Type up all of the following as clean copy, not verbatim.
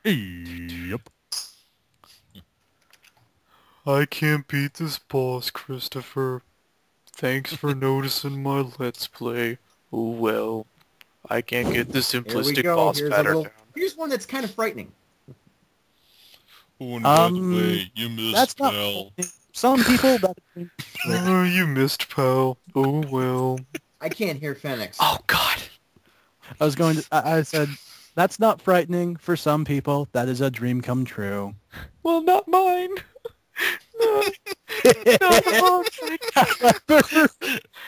Yep. I can't beat this boss, Christopher. Thanks for noticing my Let's Play. Oh well, I can't get the Here we simplistic go. boss Here's a pattern little. down. Here's one that's kind of frightening. Oh, and by the Um, way, you missed that's not Pal. some people that Oh, you missed, pal. Oh well. I can't hear Fenix. Oh God. I said that's not frightening for some people. That is a dream come true. Well, not mine. No, no.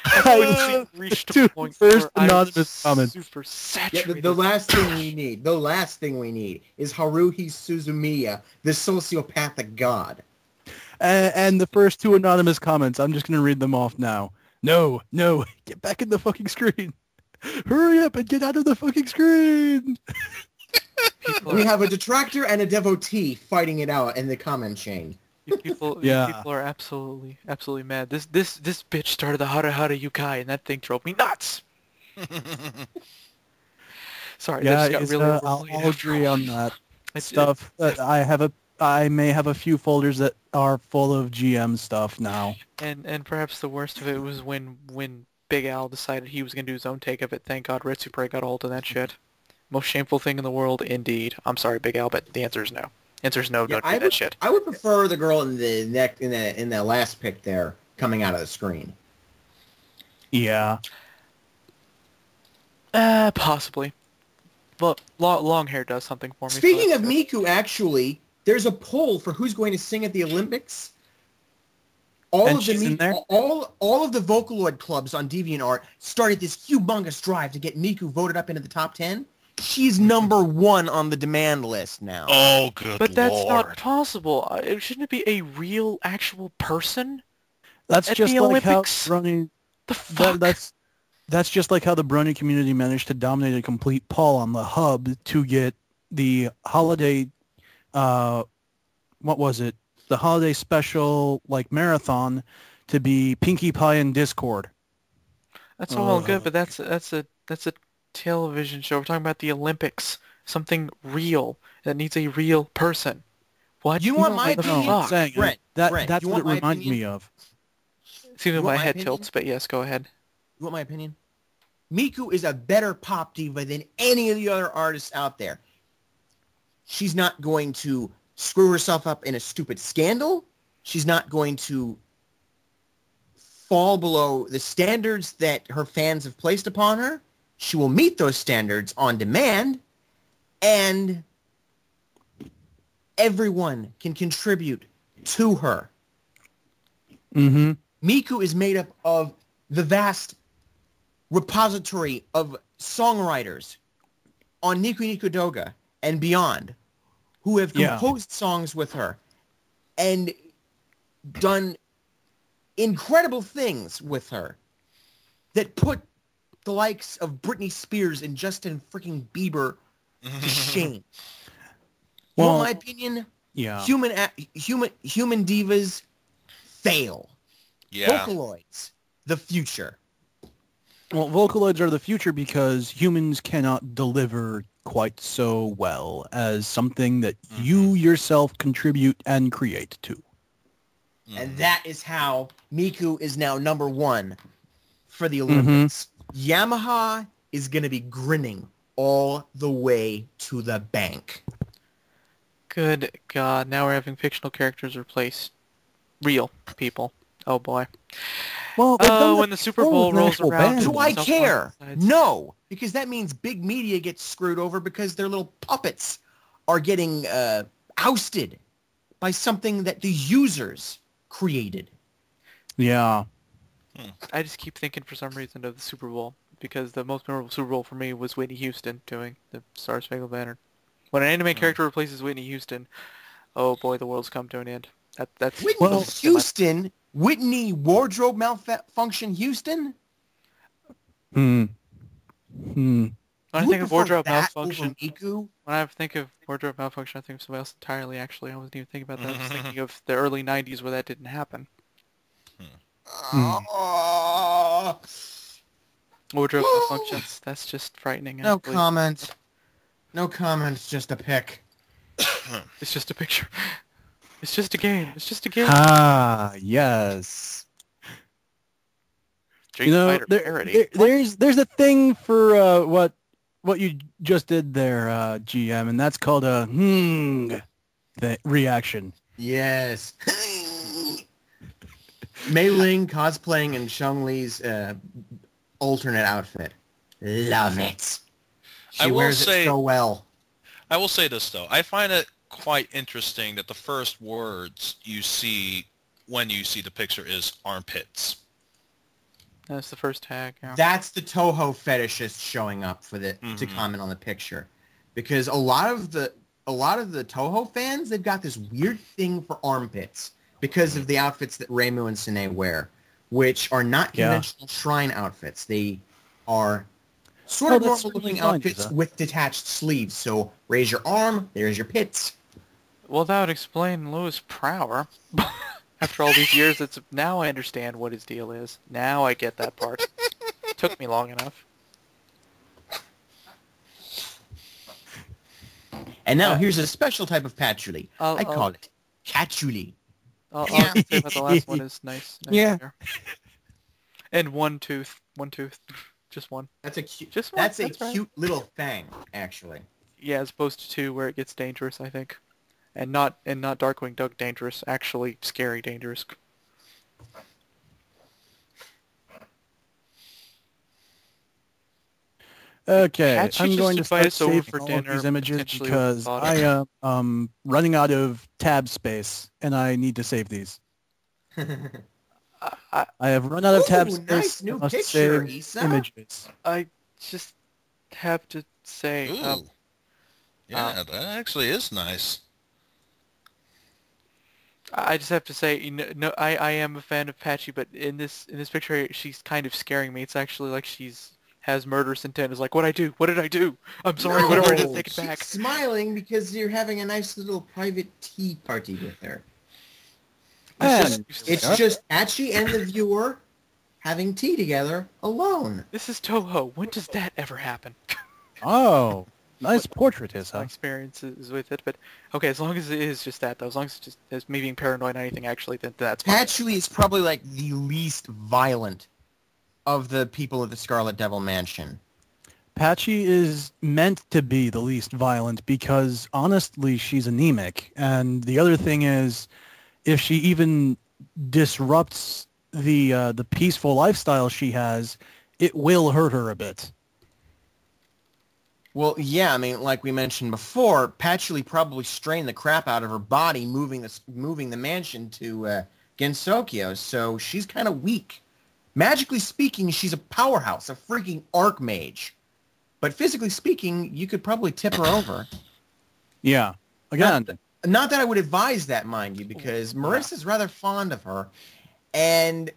I I've reached a to point first where I'm anonymous comment. super Yeah, saturated. the last thing we need. The last thing we need is Haruhi Suzumiya, the sociopathic god. And the first two anonymous comments, I'm just going to read them off now. No, get back in the fucking screen. Hurry up and get out of the fucking screen. We have a detractor and a devotee fighting it out in the comment chain. You people are absolutely mad. This bitch started the Hara Hara Yukai, and that thing drove me nuts. Sorry, Yeah, that just got really overplayed I'll after a agree while. on that stuff. I may have a few folders that are full of GM stuff now. And perhaps the worst of it was when Big Al decided he was gonna do his own take of it. Thank God Ritsupre got a hold of that shit. Most shameful thing in the world, indeed. I'm sorry, Big Al, but the answer is no. Answer is no. Yeah, Don't do that shit. I would prefer the girl in the neck in the last pick there coming out of the screen. Yeah. Possibly. Well, long hair does something for me. Speaking so of Miku, actually, there's a poll for who's going to sing at the Olympics. All And of the she's in there? all of the Vocaloid clubs on DeviantArt started this humongous drive to get Miku voted up into the top 10. She's number 1 on the demand list now. Oh, good But that's lord. not possible. Shouldn't it be a real, actual person That's at just the like Olympics? how Brony... The fuck? That's just like how the Brony community managed to dominate a complete poll on the hub to get the holiday, what was it? The holiday special, like, marathon to be Pinkie Pie and Discord. That's all well and good, but that's a television show. We're talking about the Olympics. Something real that needs a real person. What? You want my What the opinion? fuck? Saying, Brent, that's you what it want my reminded opinion? me of. Excuse me, You my want my head opinion? tilts, but yes, go ahead. You want my opinion? Miku is a better pop diva than any of the other artists out there. She's not going to screw herself up in a stupid scandal. She's not going to fall below the standards that her fans have placed upon her. She will meet those standards on demand, and everyone can contribute to her. Mm-hmm. Miku is made up of the vast repository of songwriters on Niku Niku Doga and beyond who have composed songs with her and done incredible things with her that put the likes of Britney Spears and Justin freaking Bieber to shame. You want my opinion? Yeah. Human divas fail. Yeah. Vocaloids, the future. Well, Vocaloids are the future because humans cannot deliver quite so well as something that you yourself contribute and create to. And that is how Miku is now number 1 for the Olympics. Yamaha is going to be grinning all the way to the bank. Good God, now we're having fictional characters replace real people. Oh boy. Well, when the Super Bowl rolls around. Do I someone care? decides- No, because that means big media gets screwed over because their little puppets are getting ousted by something that the users created. Yeah. I just keep thinking for some reason of the Super Bowl because the most memorable Super Bowl for me was Whitney Houston doing the Star Spangled Banner. When an anime character replaces Whitney Houston, oh boy, the world's come to an end. That's Whitney Houston? Whitney wardrobe malfunction Houston? Hmm. When I think of wardrobe malfunction, Miku? when I think of wardrobe malfunction, I think of somebody else entirely. Actually, I wasn't even thinking about that. I was thinking of the early '90s where that didn't happen. Wardrobe malfunctions. That's just frightening. No comment. No comments, just a pick. It's just a picture. It's just a game. It's just a game. Ah, yes. Street You know, Fighter parody. there's a thing for what you just did there, GM, and that's called a reaction. Yes. Mei Ling cosplaying in Shang Li's alternate outfit. Love it. She wears it so well. I will say this, though. I find it quite interesting that the first words you see when you see the picture is armpits. That's the first tag. Yeah. That's the Toho fetishist showing up for to comment on the picture, because a lot of the Toho fans, they've got this weird thing for armpits because of the outfits that Reimu and Sine wear, which are not conventional shrine outfits. They are sort of normal-looking outfits with detached sleeves. So raise your arm, there's your pits. Well, that would explain Louis Prower. After all these years, now I understand what his deal is. Now I get that part. Took me long enough. And now here's a special type of patchouli. I call it catchouli. All I can say about the last one is nice. Yeah. Hair. And one tooth. Just one. That's a cute. Just one. That's a cute little thing, actually. Yeah, as opposed to two, where it gets dangerous, I think. And not Darkwing Duck dangerous, actually scary dangerous. Okay, Actually, I'm just going to invite start us over saving for all dinner, of these images potentially because with Bob. I am running out of tab space and I need to save these. I have run out of tab space. Nice new I must picture, save Issa. images. I just have to say, Ooh. Yeah, that actually is nice. I just have to say, I am a fan of Patchy, but in this picture, she's kind of scaring me. It's actually like has murderous intent. It's like, what did I do? I'm sorry, whatever it is, take it back. She's smiling because you're having a nice little private tea party with her. It's just Achi and the viewer having tea together alone. This is Toho. When does that ever happen? Oh, nice portrait, My experiences with it, but okay, as long as it is just that, though, as long as it's just as me being paranoid or anything, actually, then that's fine. Patchouli is probably like the least violent of the people of the Scarlet Devil Mansion. Patchy is meant to be the least violent because, honestly, she's anemic. And the other thing is, if she even disrupts the peaceful lifestyle she has, it will hurt her a bit. Well, yeah, I mean, like we mentioned before, Patchouli probably strained the crap out of her body moving the mansion to Gensokyo, so she's kind of weak. Magically speaking, she's a powerhouse, a freaking archmage. But physically speaking, you could probably tip her over. Yeah. Again. Not that I would advise that, mind you, because Marissa's rather fond of her. And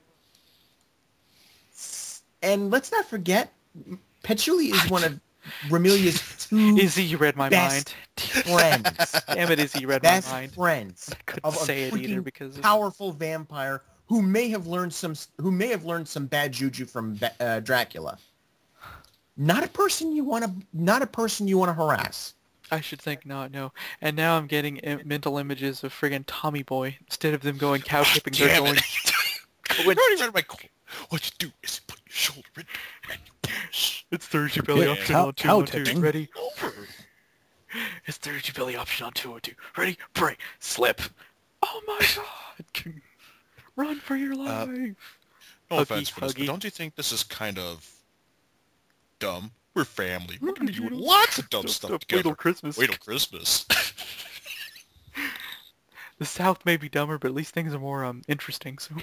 let's not forget, Patchouli is one of Remilia's two Izzy, you read my mind. friends. Damn it, Izzy, you read my mind. Friends. I couldn't of say a it either because powerful vampire who may have learned some bad juju from Dracula. Not a person you want to harass. I should think not, no. And now I'm getting mental images of friggin' Tommy Boy. Instead of them going cow tipping, they're going... You already read my quote. What you do is put your shoulder in and you push. It's Thursday belly option on 2 cow on 2. tipping. Ready? It's Thursday belly option on 2 on 2. Ready? Break. Slip. Oh my god. Run for your life. No offense for this, but don't you think this is kind of dumb? We're family. We're going to be doing lots of dumb stuff together. Wait till Christmas. Wait till Christmas. The South may be dumber, but at least things are more interesting, so...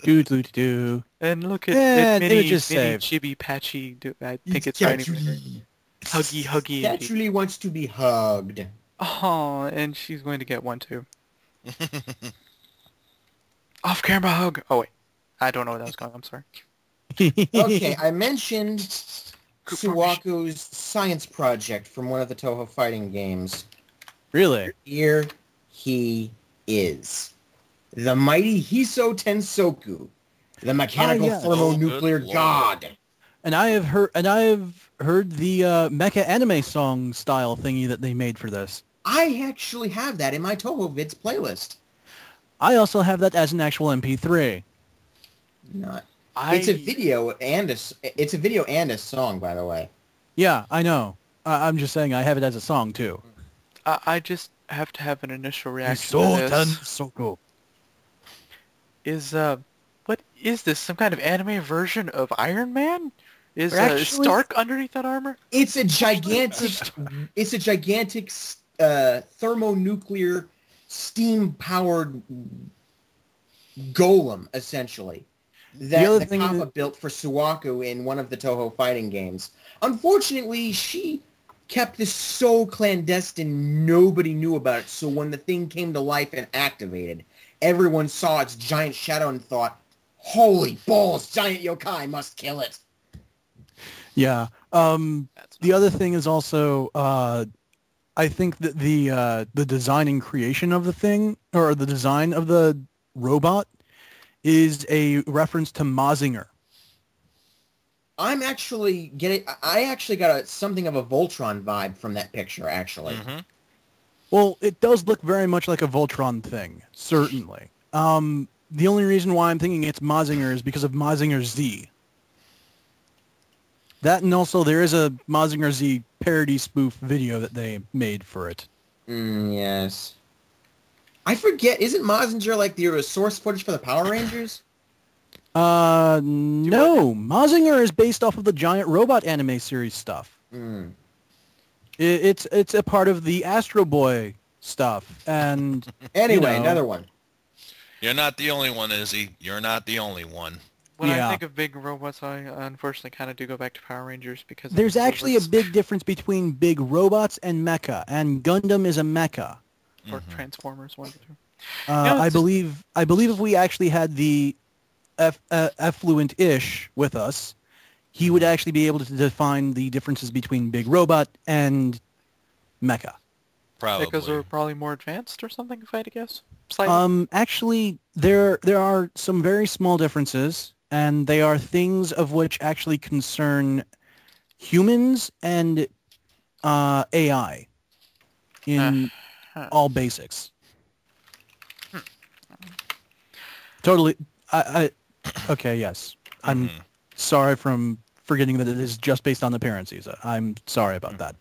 Do. And look at mini saved. chibi patchy. I think it's right. Huggy. Patchouli wants to be hugged. Oh, and she's going to get one too. Off-camera hug. Oh wait, I don't know where that was going. I'm sorry. Okay, I mentioned Suwaku's science project from one of the Toho fighting games. Really? Here he is. The mighty Hiso Tensoku, the mechanical thermonuclear god. And I have heard the mecha anime song style thingy that they made for this. I actually have that in my Toho Vids playlist. I also have that as an actual MP3. It's a video and a song, by the way. Yeah, I know. I'm just saying I have it as a song too. I just have to have an initial reaction to this. What is this? Some kind of anime version of Iron Man? Is Stark underneath that armor? It's a gigantic thermonuclear steam-powered golem, essentially, that the Kappa built for Suwaku in one of the Toho fighting games. Unfortunately, she kept this so clandestine, nobody knew about it, so when the thing came to life and activated, everyone saw its giant shadow and thought, holy balls, giant yokai must kill it. Yeah. The other thing is also, I think that the design and creation of the thing, or the design of the robot, is a reference to Mazinger. I actually got something of a Voltron vibe from that picture, actually. Mm-hmm. Well, it does look very much like a Voltron thing, certainly. The only reason why I'm thinking it's Mazinger is because of Mazinger Z. That, and also there is a Mazinger Z parody spoof video that they made for it. Yes. I forget, isn't Mazinger like the source footage for the Power Rangers? No. Mazinger is based off of the giant robot anime series stuff. It's a part of the Astro Boy stuff. And anyway, another one. You're not the only one, Izzy. You're not the only one. When I think of big robots, I unfortunately kind of do go back to Power Rangers because there's actually a big difference between big robots and mecha, and Gundam is a mecha. Or Transformers, one of the two. I believe if we actually had the Effluent-ish with us, he would actually be able to define the differences between big robot and mecha. Probably. Because they're probably more advanced or something, if I had to guess. Slightly. Actually, there are some very small differences, and they are things of which actually concern humans and AI in all basics. Totally. Okay, yes. I'm sorry from forgetting that it is just based on appearances. I'm sorry about that.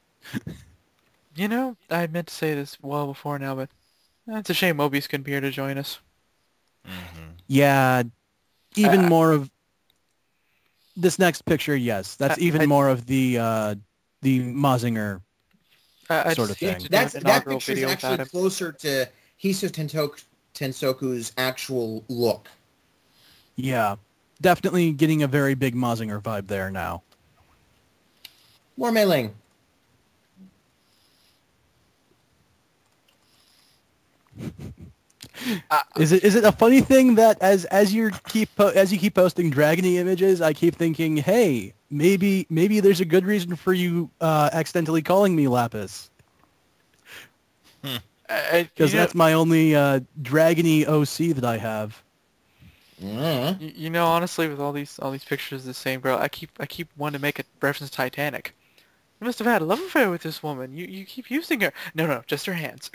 You know, I meant to say this well before now, but it's a shame Mobius couldn't be here to join us. Yeah, even more of this next picture. Yes, that's even more of the Mazinger sort of thing. That picture is actually closer to Hiso Tensoku's actual look. Yeah, definitely getting a very big Mazinger vibe there now. More Mei-Ling. Is it a funny thing that as you keep posting Dragony images, I keep thinking, hey, maybe there's a good reason for you accidentally calling me Lapis. Because that's my only Dragony OC that I have. You know, honestly, with all these pictures of the same girl, I keep wanting to make a reference to Titanic. You must have had a love affair with this woman. You keep using her. No, just her hands.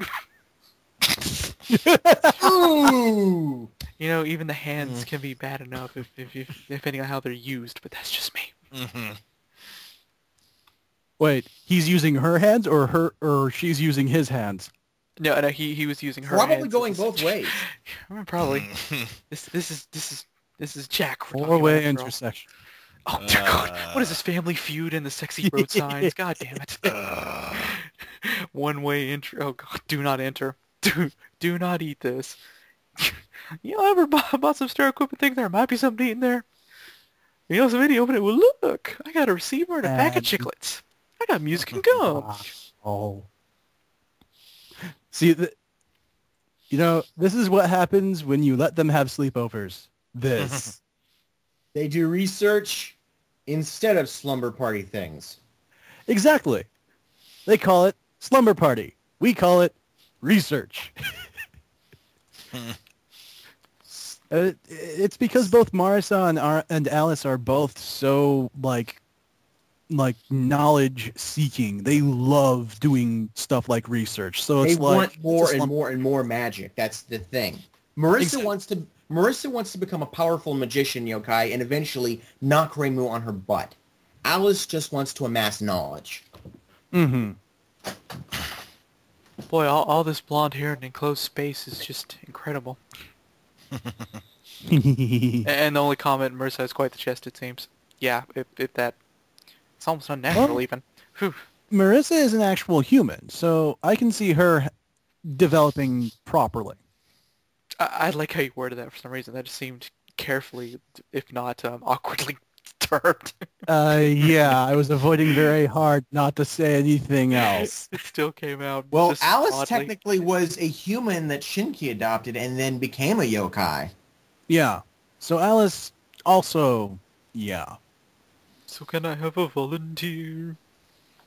Ooh! You know, even the hands can be bad enough if depending on how they're used, but that's just me. Wait, he's using her hands or she's using his hands? No, he was using her probably hands. Going both ways. Probably. This is Jack. Four-way intersection. Oh dear God! What is this family feud and the sexy road signs? God damn it! One-way entry. Oh God! Do not enter. Do not eat this. You ever bought some store equipment thing? There might be something eating there. You know, somebody open it. Well, look! I got a receiver and a pack of chiclets. I got music and gum. Oh. See, you know, this is what happens when you let them have sleepovers. This. They do research instead of slumber party things. Exactly. They call it slumber party. We call it research. It's because both Marisa and Alice are both so, like, like knowledge seeking. They love doing stuff like research. So it's they like want more and more and more magic. That's the thing. Marissa wants to become a powerful magician yokai and eventually knock Reimu on her butt. Alice just wants to amass knowledge. Mm-hmm. Boy, all this blonde hair in enclosed space is just incredible. And the only comment, Marissa has quite the chest, it seems. Yeah, if that... It's almost unnatural, Well, even. Whew. Marissa is an actual human, so I can see her developing properly. I like how you worded that for some reason. That just seemed carefully, if not awkwardly termed. Yeah, I was avoiding very hard not to say anything else. It still came out. Well, just Alice oddly. technically was a human that Shinki adopted and then became a yokai. Yeah. So Alice also, yeah. So can I have a volunteer?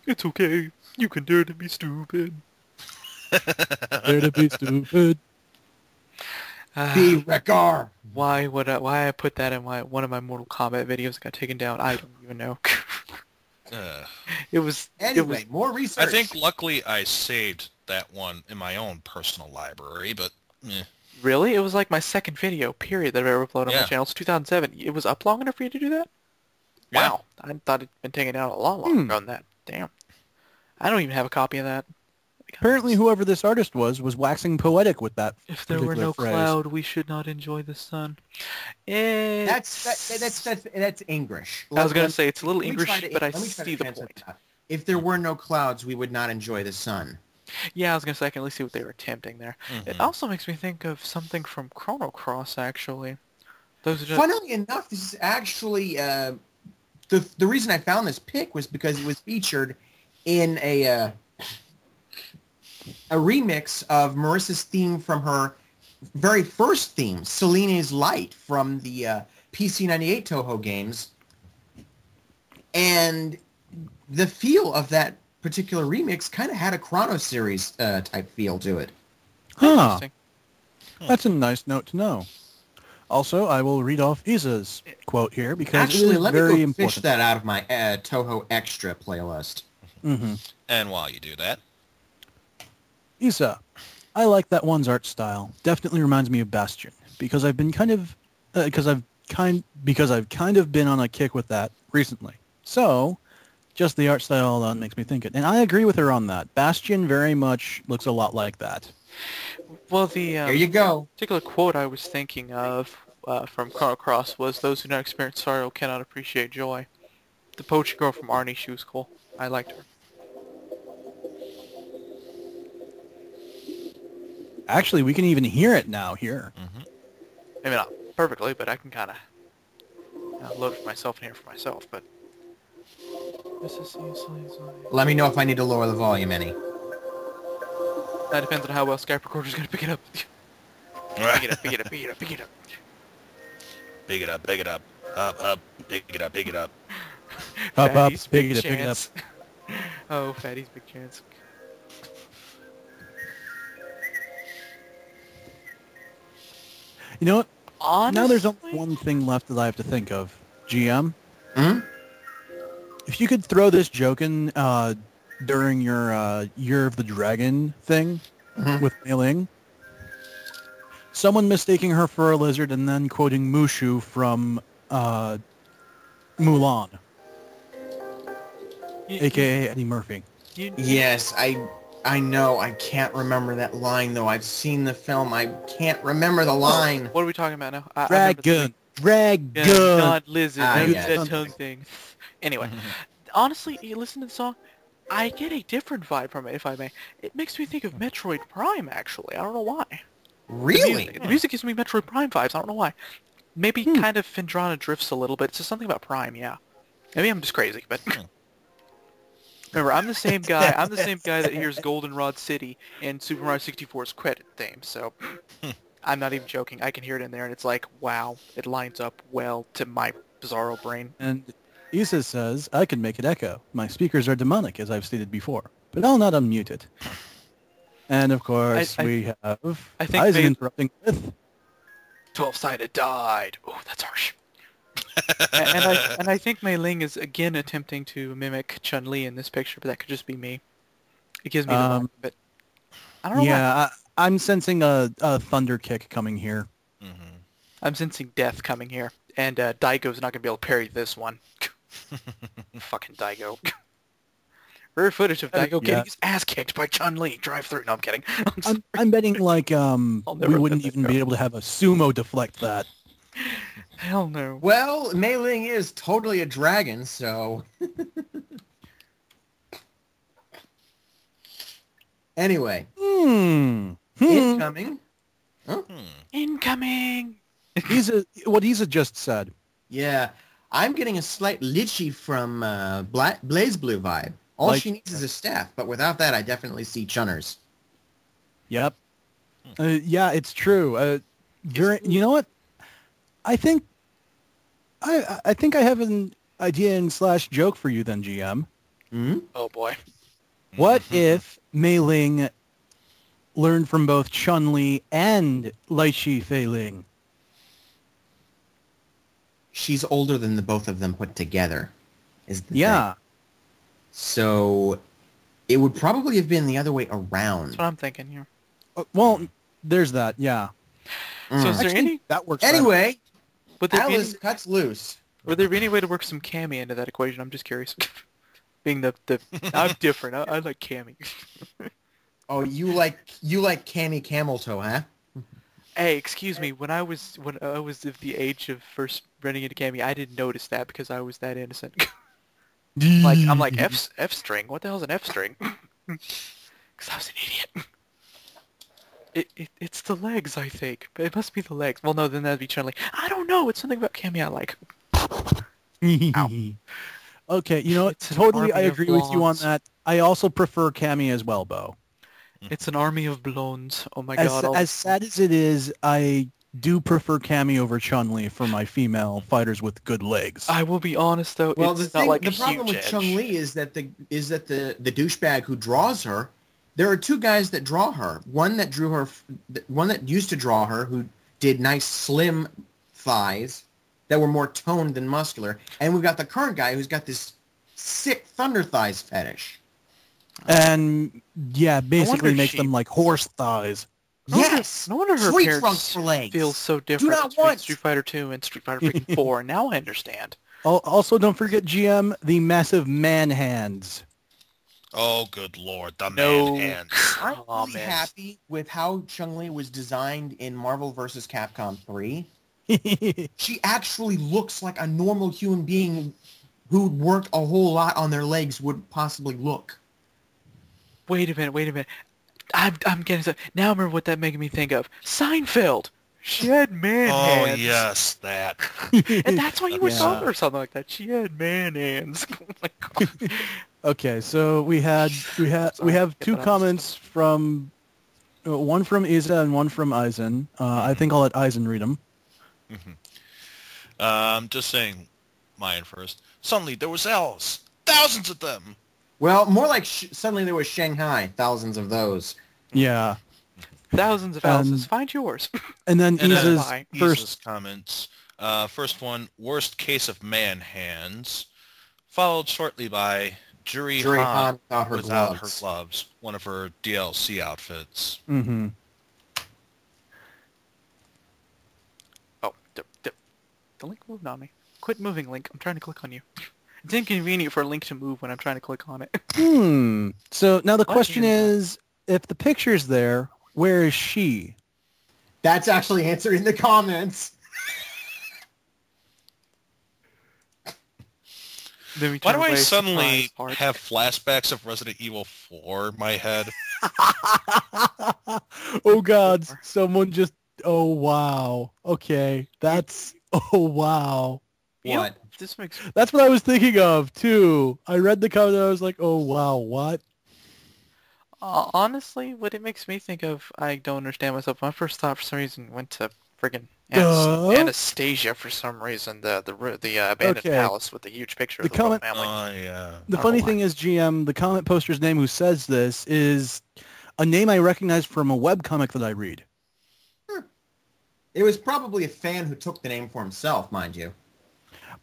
It's okay. You can dare to be stupid. Dare to be stupid. Be Wrecker. Why I put that in one of my Mortal Kombat videos that got taken down? I don't even know. It was More research. I think luckily I saved that one in my own personal library, but really, it was like my second video period that I've ever uploaded on my Yeah. channel. It's 2007. It was up long enough for you to do that? Yeah. Wow, I thought it'd been taken down a lot longer ago than that. Damn, I don't even have a copy of that. Apparently whoever this artist was waxing poetic with that If there were particular no phrase. cloud, we should not enjoy the sun. That's English. I was gonna say it's a little Let me try English, to- but I let me try to see the translate point. that. If there were no clouds, we would not enjoy the sun. Yeah, I was gonna say I can at least see what they were attempting there. It also makes me think of something from Chrono Cross, actually. Those are just... Funnily enough, this is actually the reason I found this pic was because it was featured in a remix of Marissa's theme from her very first theme, Selene's Light, from the PC-98 Toho games. And the feel of that particular remix kind of had a Chrono Series type feel to it. Huh. Interesting. That's a nice note to know. Also, I will read off Isa's quote here because Actually, it is let me very go important. fish that out of my Toho Extra playlist. Mm-hmm. And while you do that, Isa, I like that one's art style. Definitely reminds me of Bastion because I've kind of been on a kick with that recently. So, just the art style alone makes me think it, and I agree with her on that. Bastion very much looks a lot like that. Well, the There you go. particular quote I was thinking of from Chrono Cross was, "Those who do not experience sorrow cannot appreciate joy." The poetry girl from Arnie, she was cool. I liked her. Actually, we can even hear it now here. Maybe not perfectly, but I can kind of load it for myself and hear it for myself. But Let me know if I need to lower the volume any. that depends on how well Skype Recorder's gonna pick it up. Pick it up, pick it up, pick it up, pick it up. big it up, up, big it up, big it up. Up, Fatty's pick big it up, pick it up. chance. Oh, Fatty's big chance. You know what? Honestly, Now there's only one thing left that I have to think of. GM? Hmm? If you could throw this joke in during your Year of the Dragon thing with Mei Ling, someone mistaking her for a lizard and then quoting Mushu from Mulan, a.k.a. Eddie Murphy. Yes, I know. I can't remember that line, though. I've seen the film. I can't remember the line. What are we talking about now? I remember the Dragon! Dragon! thing. Not lizard. Who's yes. that tongue thing? Anyway, honestly, you listen to the song, I get a different vibe from it, if I may. It makes me think of Metroid Prime, actually. I don't know why. Really? The music gives me Metroid Prime vibes. I don't know why. Maybe kind of Phendrana drifts a little bit. It's just something about Prime, yeah. Maybe I'm just crazy, but... Remember, I'm the same guy. I'm the same guy that hears Goldenrod City in Super Mario 64's credit theme. So, I'm not even joking. I can hear it in there, and it's like, wow, it lines up well to my bizarro brain. And Isa says, I can make it echo. My speakers are demonic, as I've stated before, but I'll not unmute it. And of course, we have I think Eisen interrupting with 12-sided died. Oh, that's harsh. And I think Mei Ling is again attempting to mimic Chun-Li in this picture, but that could just be me. It gives me the vibe, but I don't know why. Yeah, I'm sensing a thunder kick coming here. Mm-hmm. I'm sensing death coming here, and Daigo's not gonna be able to parry this one. Fucking Daigo. Rare footage of Daigo getting his ass kicked by Chun-Li. Drive through. No, I'm kidding. I'm betting like never we wouldn't let that even go. be able to have a sumo deflect that. Hell no. Well, Mei Ling is totally a dragon, so... Anyway. Incoming. Huh? Incoming. Isa just said. Yeah. I'm getting a slight Litchi from Blaze Blue vibe. All Like- she needs is a staff, but without that, I definitely see Chunners. Yep. Yeah, it's true. You know what? I think I have an idea and / joke for you then, GM. Hmm? Oh boy. What if Mei Ling learned from both Chun-Li and Laishi Fei Ling? She's older than the both of them put together, is the Yeah. thing. So it would probably have been the other way around. That's what I'm thinking here. Well, there's that. Yeah. So is there Actually, any that works. better. Anyway, would there be Alice any, cuts loose. would there be any way to work some Cammy into that equation? I'm just curious. Being the I'm different. I like Cammy. Oh, you like Cammy Camel Toe, huh? Hey, excuse me. When I was of the age of first running into Cammy, I didn't notice that because I was that innocent. I'm like F string. What the hell's an F string? Because I was an idiot. It's the legs, I think. But it must be the legs. Well, no, then that'd be Chun-Li. I don't know. It's something about Cammy I like. Okay, you know what? It's an Totally, I army of agree with you on blondes. that. I also prefer Cammy as well, Bo. It's an army of blondes. Oh my god. As sad as it is, I do prefer Cammy over Chun-Li for my female fighters with good legs. I will be honest though. Well, it's the not thing, like the a problem huge with edge. Chun-Li is that the douchebag who draws her. There are two guys that draw her. One that used to draw her, who did nice slim thighs that were more toned than muscular, and we've got the current guy who's got this sick thunder thighs fetish. And yeah, basically wonder makes she- them like horse thighs. Yes, No wonder her tree appearance trunks for legs. feels so different not between want- Street Fighter 2 and Street Fighter freaking 4. Now I understand. Also, don't forget, GM, the massive man hands. Oh, good lord, the No. man hands. I'm really Comment. happy with how Chun-Li was designed in Marvel vs. Capcom 3. She actually looks like a normal human being who worked a whole lot on their legs would possibly look. Wait a minute. I'm getting some... Now I remember what that making me think of. Seinfeld! She had man Oh, hands. yes, that. And that's why you would Yeah. call her something like that. She had man hands. Oh my god. Okay, so we have Sorry, two get that out. comments from one from Isa and one from Eisen. I think I'll let Eisen read them. Just saying mine first. Suddenly there was owls. Thousands of them. Well, more like suddenly there was Shanghai, thousands of those. Yeah, Thousands of houses. Find yours. and then And then Isa's Bye. first. Isa's comments. First one, worst case of man hands. Followed shortly by Juri Han without her gloves. gloves. One of her DLC outfits. Mm-hmm. Oh, the link moved on me. Quit moving, Link. I'm trying to click on you. It's inconvenient for a link to move when I'm trying to click on it. So now the What question is is, if the picture's there, where is she? That's actually answered in the comments. Then we Why turn do I away, suddenly surprise, heart. have flashbacks of Resident Evil 4 in my head? Oh God! Someone just. Oh wow. Okay, that's. Oh wow. Yep, What? this makes... That's what I was thinking of too. I read the comment. I was like, oh wow, what? honestly, what it makes me think of, I don't understand myself. My first thought, for some reason, went to friggin' Duh. Anastasia for some reason. The abandoned Okay. palace with the huge picture The of the royal comment- family. Oh, yeah. The I don't funny know thing is, GM, the comment poster's name who says this is a name I recognize from a webcomic that I read. It was probably a fan who took the name for himself, mind you.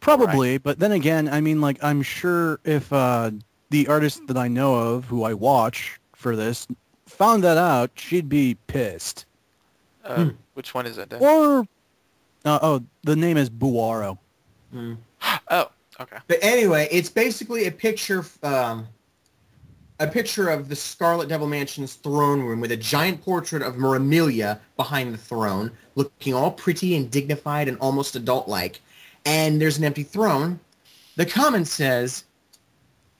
Probably, but then again, I mean, like, I'm sure if the artist that I know of, who I watch for this, found that out, she'd be pissed. Which one is it then? Or, the name is Buaro. Oh, okay. But anyway, it's basically a picture of the Scarlet Devil Mansion's throne room with a giant portrait of Miramelia behind the throne, looking all pretty and dignified and almost adult-like. And there's an empty throne. The comment says,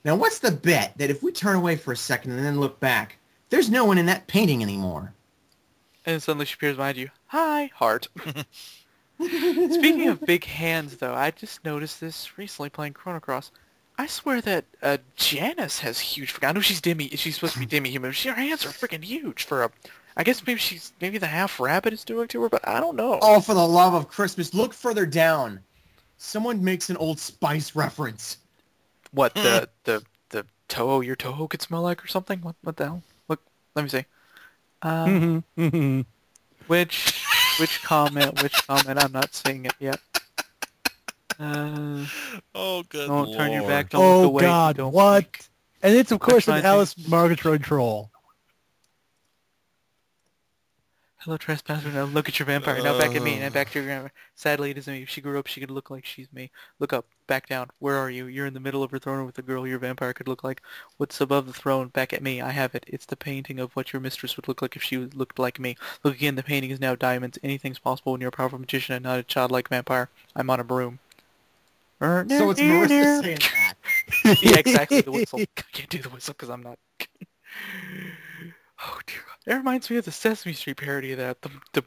now what's the bet that if we turn away for a second and then look back, there's no one in that painting anymore? And suddenly she appears behind you. Hi, heart. Speaking of big hands, though, I just noticed this recently playing Chrono Cross. I swear that Janice has huge... I know she's supposed to be demi-human, but her hands are freaking huge for a... I guess maybe the half rabbit is doing to her, but I don't know. Oh, for the love of Christmas, look further down. Someone makes an Old Spice reference. What, the Toho, your Toho could smell like or something? What the hell? Look, let me see. Which comment? I'm not seeing it yet. Oh, good Don't Lord. turn your back. Don't look away. God, Don't what? blink. And it's, of course, an trying to- Alice Murgatroyd troll. Hello, trespasser. Now look at your vampire. Now back at me. Now back to your grandma. Sadly, it isn't me. If she grew up, she could look like she's me. Look up. Back down. Where are you? You're in the middle of her throne with the girl your vampire could look like. What's above the throne? Back at me. I have it. It's the painting of what your mistress would look like if she looked like me. Look again. The painting is now diamonds. Anything's possible when you're a powerful magician and not a childlike vampire. I'm on a broom. So it's Marissa saying that. Yeah, exactly. The whistle. I can't do the whistle because I'm not... Oh dear God. It reminds me of the Sesame Street parody of that. The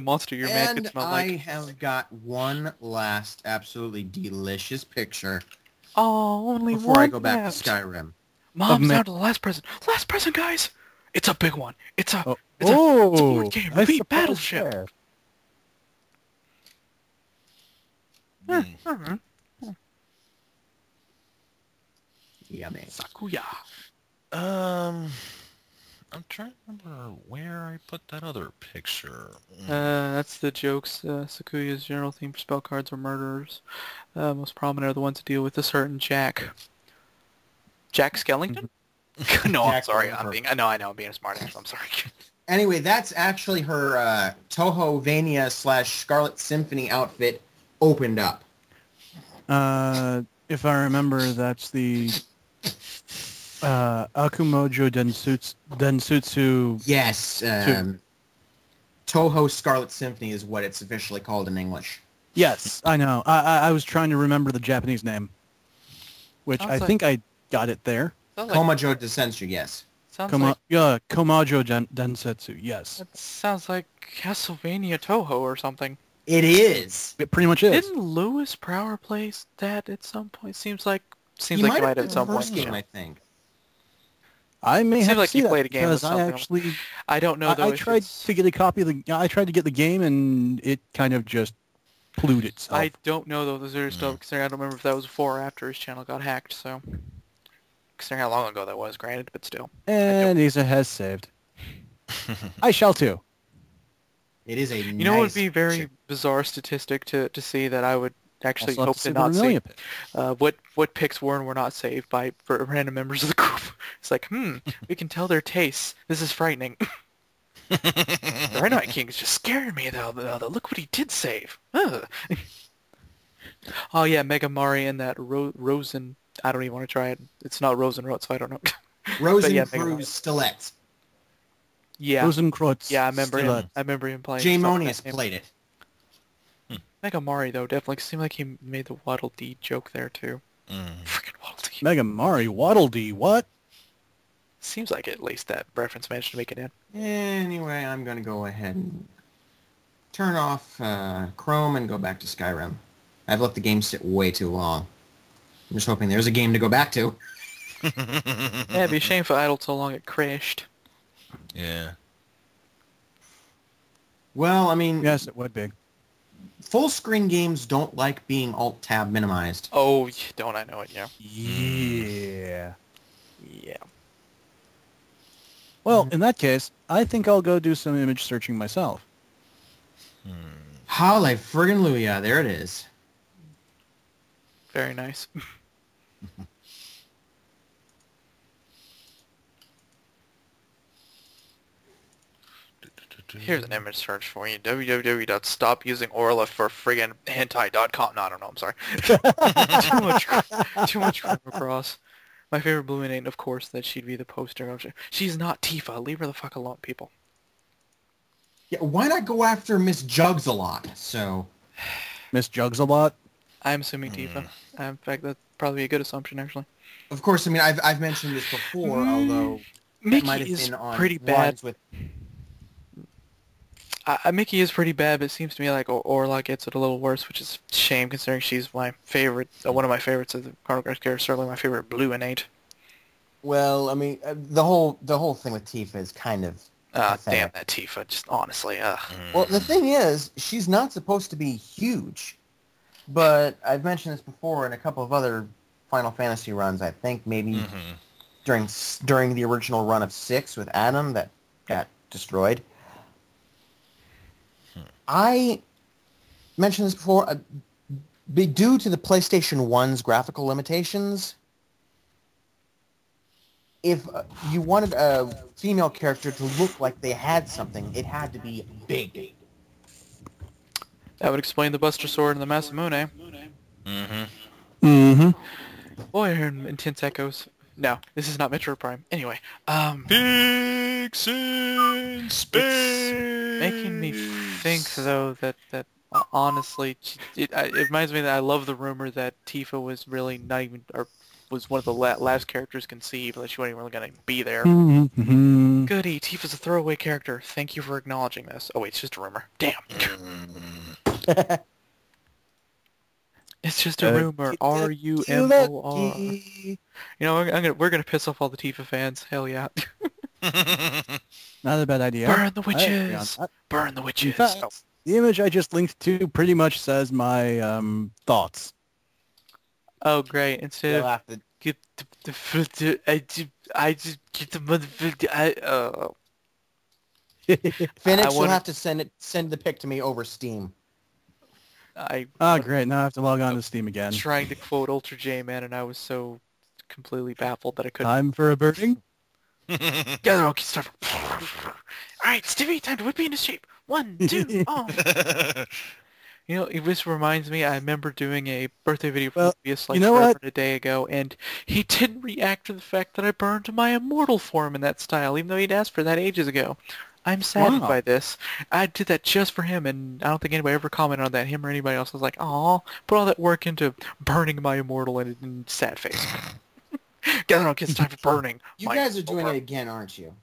monster your man could And smell I like. have got one last absolutely delicious picture Oh, only before one I go back left. to Skyrim. Mom's down to the last present. Last present, guys. It's a big one. It's a Oh, board game. nice Beat surprise Battleship. there. Yummy. Sakuya. I'm trying to remember where I put that other picture. That's the jokes. Sakuya's general theme for spell cards are murderers. Most prominent are the ones to deal with a certain Jack. Jack Skellington? No, I'm Jack sorry. Skellington. I know I'm being a smartass. I'm sorry. Anyway, that's actually her Toho Vania / Scarlet Symphony outfit opened up. If I remember, that's the Akumojo Densutsu. Yes, Toho Scarlet Symphony is what it's officially called in English. Yes, I know. I was trying to remember the Japanese name, which I think I got it there. Komajo Desenshu, yes. Komajo Densetsu, yes. That sounds like Castlevania Toho or something. It is. It pretty much is. Didn't Lewis Prower play that at some point? Seems like He he might might have at some the point. first game, I think. I may Seems have like to he see that played a game with because I something. actually I don't know though. I if tried it's- to get a copy of the. I tried to get the game and it kind of just plued itself. I don't know though the serious stuff considering I don't remember if that was before or after his channel got hacked. So considering how long ago that was, granted, but still. And Isa has saved. I shall too. It is a You know, it would be a very bizarre statistic to see that I would actually Also have hope to to save the not see Vermilion pick. what picks were and were not saved by for random members of the group. It's like, we can tell their tastes. This is frightening. The Red Knight King is just scaring me though. Look what he did save. Ugh. Oh yeah, Mega Mari and that Rosen. I don't even want to try it. It's not Rosenrot, so I don't know. Rosen yeah, Mega Mari. Cruz Stiletto. Yeah. Rosenkreutz. Yeah, I remember Still him. I remember him playing. Jay stuff Monius that game. played it. Mega Mari though definitely seemed like he made the Waddle Dee joke there too. Freaking Waddle Dee. Mega Mari Waddle Dee. What? Seems like at least that reference managed to make it in. Anyway, I'm going to go ahead and turn off Chrome and go back to Skyrim. I've let the game sit way too long. I'm just hoping there's a game to go back to. Yeah, it'd be a shame if it idled so long it crashed. Yeah. Well, I mean, Yes, it would be. full screen games don't like being Alt-Tab minimized. Oh, don't I know it, yeah. Yeah. Yeah. Well, in that case, I think I'll go do some image searching myself. Holly friggin' Luya, there it is. Very nice. Here's an image search for you. www.stopusingorla-for-friggin-hentai.com. No, I don't know. I'm sorry. Too much crap across. My favorite Blue Ain't, of course, that she'd be the poster of. She's not Tifa. Leave her the fuck alone, people. Yeah, why not go after Miss Jugs a lot? So, Miss Jugs a lot. I'm assuming Tifa. In fact, that's probably a good assumption, actually. of course, I mean I've mentioned this before, although it might have Mickey is been on pretty bad. runs with. Mickey is pretty bad, but it seems to me like Orla gets it a little worse, which is a shame considering she's my favorite, one of my favorites of the Chrono characters, certainly my favorite Blue Innate. Well, I mean the whole thing with Tifa is kind of pathetic. Damn that Tifa, just honestly, Well, the thing is, she's not supposed to be huge, but I've mentioned this before in a couple of other Final Fantasy runs. I think maybe during the original run of 6 with Adam that got destroyed. I mentioned this before. Due to the PlayStation 1's graphical limitations, if you wanted a female character to look like they had something, it had to be big. that would explain the Buster Sword and the Masamune. Boy, I heard intense echoes. No, this is not Metro Prime. Anyway, Pigs in space. making me think though that honestly, it reminds me that I love the rumor that Tifa was really not even, or was one of the last characters conceived, that she wasn't even really going to be there. Goody, Tifa's a throwaway character. Thank you for acknowledging this. Oh wait, it's just a rumor. Damn. It's just a rumor. R-U-M-O-R. You know, we're gonna piss off all the Tifa fans. Hell yeah. Not a bad idea. Burn the witches. Burn the witches. In fact, the image I just linked to pretty much says my thoughts. Oh great! Instead of get I just get the motherfucker. Phoenix, you'll have to send the pic to me over Steam. Great. Now I have to log on to Steam again. Trying to quote Ultra J Man, and I was so completely baffled that I couldn't. Time for a burning? Gather all stuff. Alright, Stevie, time to whip me into shape. 1, 2, oh. You know, this reminds me, I remember doing a birthday video for Mobius like forever a day ago, and he didn't react to the fact that I burned my immortal form in that style, even though he'd asked for that ages ago. I'm saddened by this. I did that just for him, and I don't think anybody ever commented on that. Him or anybody else was like, "Aw, put all that work into burning my immortal," and sad face. Gather on kids, time for burning. You guys are doing it again, aren't you?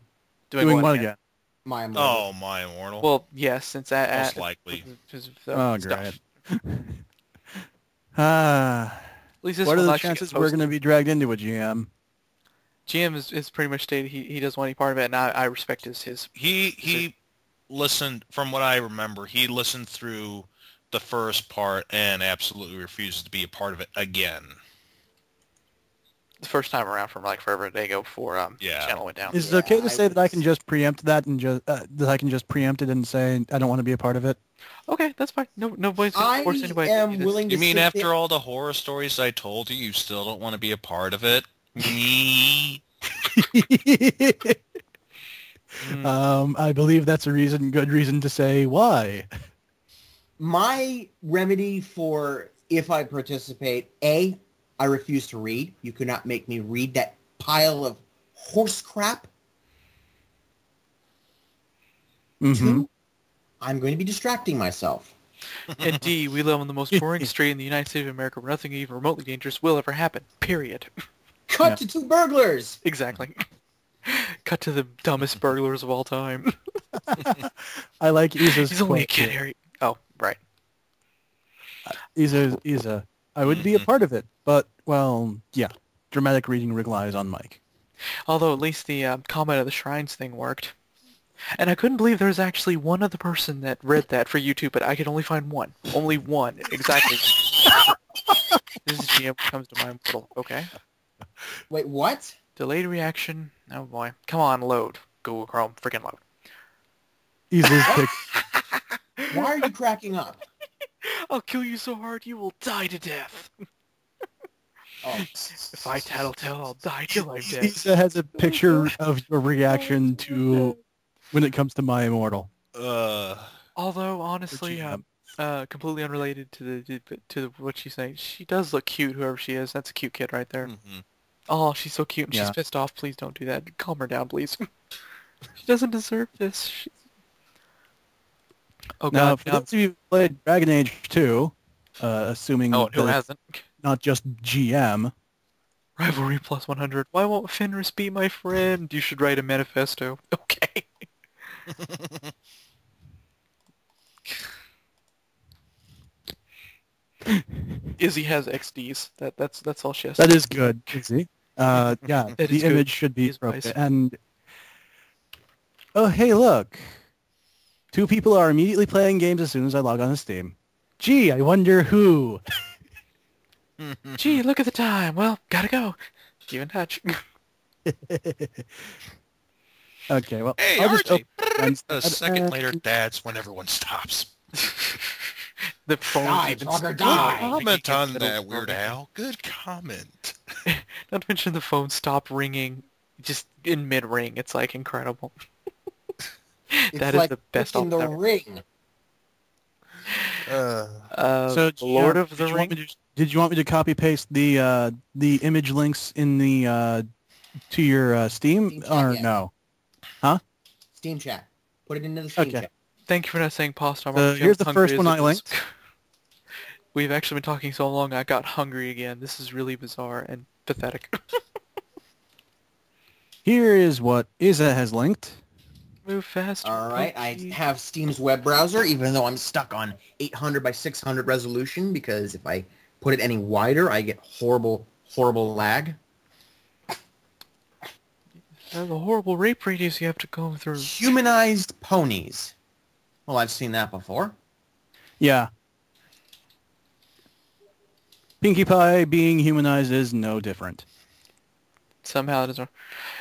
Doing what again? My immortal. Oh, my immortal. Well, yes, since most likely. Great. At least this what are the chances we're going to be dragged into a GM? GM is pretty much stated he doesn't want any part of it, and I respect his... He listened, from what I remember, he listened through the first part and absolutely refuses to be a part of it again. The first time around from like forever a day ago before channel went down. Is it okay to say that I can just preempt that and that I can just preempt it and say I don't want to be a part of it? Okay, that's fine. Nobody's going to force anybody to do this. You mean after all the horror stories I told you, you still don't want to be a part of it? Me. I believe that's a good reason to say why. My remedy for if I participate, A, I refuse to read. You could not make me read that pile of horse crap. 2, I'm going to be distracting myself. And D, we live on the most boring street in the United States of America where nothing even remotely dangerous will ever happen. Period. Cut to 2 burglars! Exactly. Cut to the dumbest burglars of all time. I like Isa's He's only a kid, Harry. Oh, right. Isa, I would be a part of it, but, well, yeah. Dramatic reading relies on Mike. Although at least the comment of the shrines thing worked. And I couldn't believe there was actually one other person that read that for YouTube, but I could only find one. Only one. Exactly. This is GM comes to my portal. Okay. Wait, what? Delayed reaction. Oh boy. Come on, load. Google Chrome. Freaking load. Isa's pick. Why are you cracking up? I'll kill you so hard you will die to death. Oh. If I tattletale, I'll die till I'm dead. Lisa has a picture of your reaction to when it comes to My Immortal. Although honestly, completely unrelated to what she's saying, she does look cute. Whoever she is, that's a cute kid right there. Mm-hmm. Oh, she's so cute and she's pissed off. Please don't do that. Calm her down, please. She doesn't deserve this. Oh Now, God! for those of you who played Dragon Age 2, assuming Oh, and who that hasn't? it's not just GM, Rivalry plus 100. Why won't Fenris be my friend? You should write a manifesto. Okay. Izzy has XDs. That's all she has. that is good. Easy. Yeah, That the is good. image should be He's wise. appropriate. And oh, hey, look. 2 people are immediately playing games as soon as I log on to Steam. Gee, I wonder who. Gee, look at the time. Well, gotta go. Keep in touch. Okay, well, Hey, I'll just Archie! open A second later, that's when everyone stops. The phone Die, even Frogger, stops die! Comment ringing on in the middle that, of Weird the Al. Good comment. Not to mention the phone stopped ringing just in mid-ring. It's like incredible. It's That like is the best in the ever. ring. So, Lord of the did you want Ring. me to, did you want me to copy paste the image links in the to your Steam Steam chat, or yes. no? Huh? Steam chat. Put it into the Steam Okay. chat. Thank you for not saying pasta. Here's the first one I linked. We've actually been talking so long, I got hungry again. This is really bizarre and pathetic. Here is what Isa has linked. Move faster. All right, I Pokey. have Steam's web browser, even though I'm stuck on 800 by 600 resolution, because if I put it any wider, I get horrible, horrible lag. The horrible rape radius you have to go through. Humanized ponies. Well, I've seen that before. Yeah. Pinkie Pie being humanized is no different. Somehow it doesn't.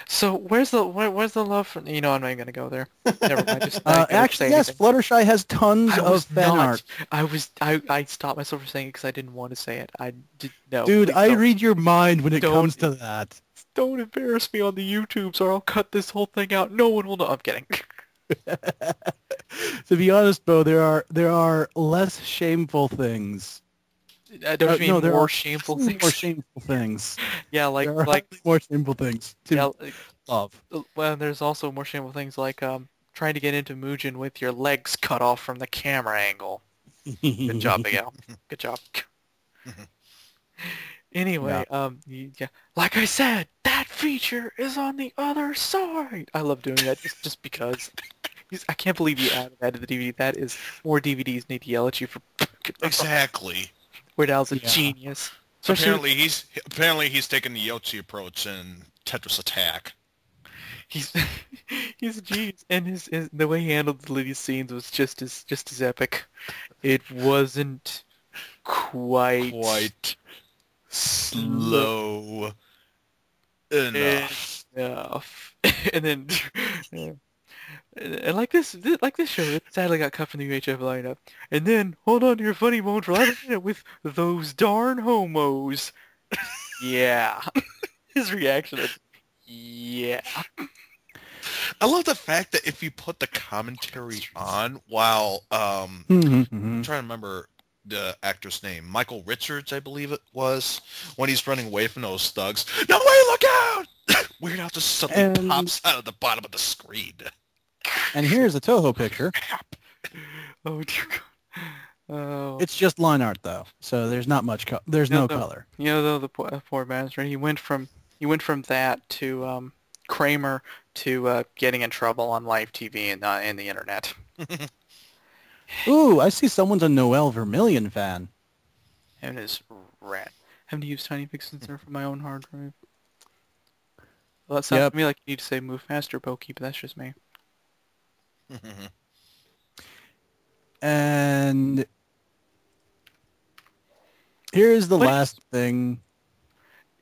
So where's the love for? You know, I'm not even gonna go there. Never mind. Just not gonna Actually, say yes, anything. Fluttershy has tons I of was fan not. art. I stopped myself from saying it because I didn't want to say it. I did no. Dude, please I don't. read your mind when it Don't. comes to that. Don't embarrass me on the YouTubes or I'll cut this whole thing out. No one will know. I'm kidding. To be honest, Bo, there are less shameful things. Don't you mean there more are shameful more things? shameful things. Yeah, There are like more shameful things to yeah, love. well, there's also more shameful things like trying to get into Mugen with your legs cut off from the camera angle. Good job, Big Al. Good job. Anyway, yeah, like I said, that feature is on the other side. I love doing that just because. I can't believe you added that to the DVD. That is more DVDs need to yell at you for. Exactly. Weird Al's a Yeah. genius. Apparently he's taking the Yoshi approach in Tetris Attack. He's a genius, and his the way he handled the Lydia scenes was just as epic. It wasn't quite Slow enough. enough. And then and like this show, it sadly got cut from the UHF lineup. And then hold on to your funny moment for last minute with those darn homos. Yeah. His reaction is, yeah. I love the fact that if you put the commentary on while I'm trying to remember the actor's name, Michael Richards, I believe it was, when he's running away from those thugs. No way, look out! Weird Al just something pops out of the bottom of the screen. And here's a Toho picture. Oh dear God. Oh. It's just line art though, so there's not much. There's no color. You know, though, the poor bastard. He went from that to Kramer to getting in trouble on live TV and in the internet. Ooh, I see someone's a Noel Vermillion fan. And his rat. Having to use Tiny Pixels there for my own hard drive. Well, that sounds to me like you need to say move faster, Pokey, but that's just me. And here's the last thing,